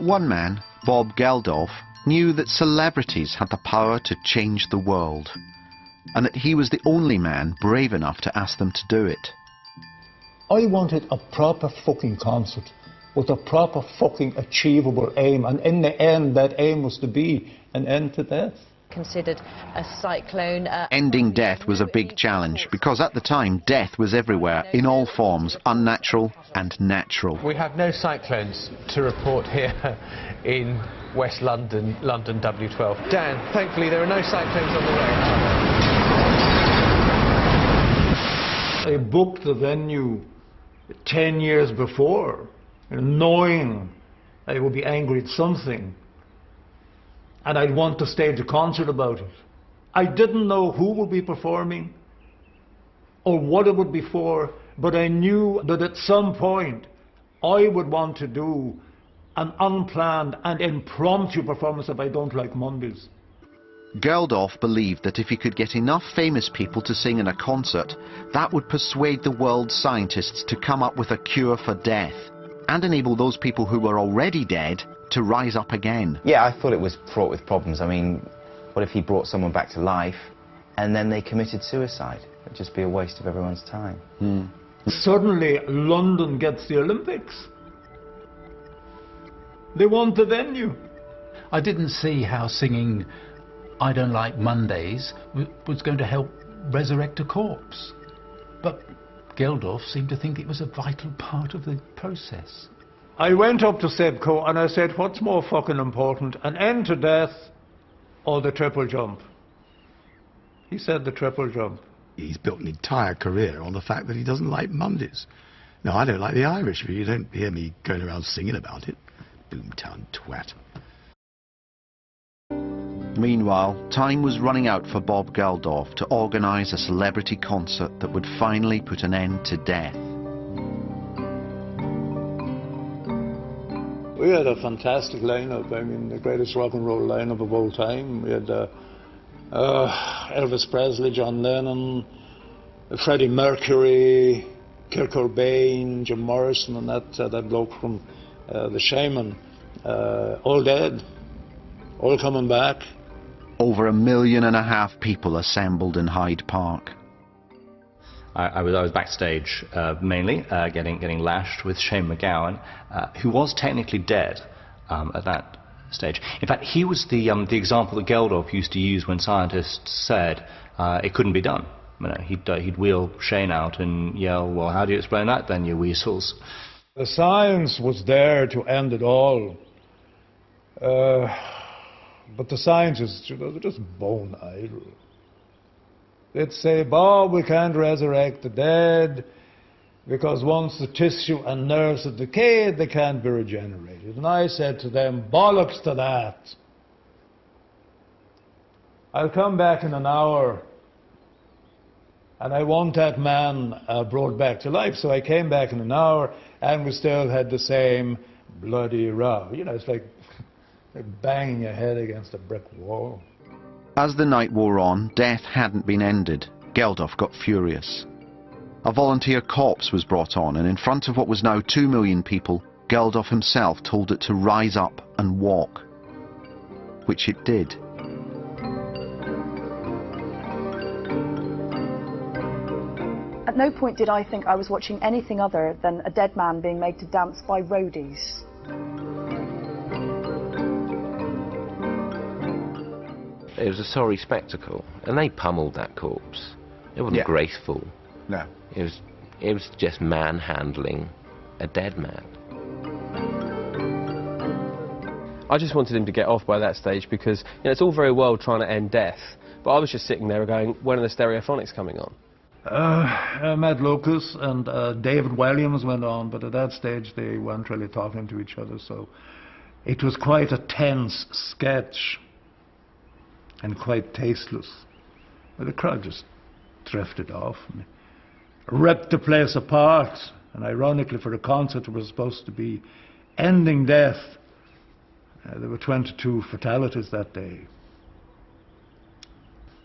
one man, Bob Geldof, knew that celebrities had the power to change the world, and that he was the only man brave enough to ask them to do it. I wanted a proper fucking concert with a proper fucking achievable aim, and in the end that aim was to be an end to death. Considered a cyclone. Ending death was a big challenge because at the time death was everywhere in all forms, unnatural and natural. We have no cyclones to report here in West London, London W12. Dan, thankfully there are no cyclones on the way. I booked the venue 10 years before, knowing I would be angry at something and I'd want to stage a concert about it. I didn't know who would be performing or what it would be for, but I knew that at some point I would want to do an unplanned and impromptu performance of I Don't Like Mondays. Geldof believed that if he could get enough famous people to sing in a concert, that would persuade the world's scientists to come up with a cure for death and enable those people who were already dead to rise up again. Yeah, I thought it was fraught with problems. I mean, what if he brought someone back to life and then they committed suicide? It'd just be a waste of everyone's time. Suddenly, London gets the Olympics. They want the venue. I didn't see how singing I Don't Like Mondays was going to help resurrect a corpse. But Geldof seemed to think it was a vital part of the process. I went up to Sebco and I said, what's more fucking important, an end to death or the triple jump? He said the triple jump. He's built an entire career on the fact that he doesn't like Mondays. No, I don't like the Irish, but you don't hear me going around singing about it. Boomtown twat. Meanwhile, time was running out for Bob Geldof to organise a celebrity concert that would finally put an end to death. We had a fantastic lineup. I mean, the greatest rock and roll lineup of all time. We had Elvis Presley, John Lennon, Freddie Mercury, Kurt Cobain, Jim Morrison, and that bloke from The Shaman, all dead, all coming back. Over 1.5 million people assembled in Hyde Park. I was backstage mainly getting lashed with Shane MacGowan, who was technically dead at that stage. In fact, he was the example that Geldof used to use when scientists said it couldn't be done. You know, he'd wheel Shane out and yell, "Well, how do you explain that then, you weasels?" The science was there to end it all. But the scientists, you know, they're just bone idle. They'd say, Bob, we can't resurrect the dead because once the tissue and nerves have decayed, they can't be regenerated. And I said to them, bollocks to that. I'll come back in an hour and I want that man brought back to life. So I came back in an hour and we still had the same bloody row. You know, it's like banging your head against a brick wall. As the night wore on, death hadn't been ended. Geldof got furious. A volunteer corpse was brought on, and in front of what was now 2 million people, Geldof himself told it to rise up and walk. Which it did. At no point did I think I was watching anything other than a dead man being made to dance by roadies. It was a sorry spectacle, and they pummeled that corpse. It wasn't graceful. No. It was just manhandling a dead man. I just wanted him to get off by that stage because, you know, it's all very well trying to end death, but I was just sitting there going, when are the Stereophonics coming on? Matt Lucas and David Williams went on, but at that stage they weren't really talking to each other, so it was quite a tense sketch. And quite tasteless. But the crowd just drifted off and ripped the place apart. And ironically, for the concert, it was supposed to be ending death. There were 22 fatalities that day.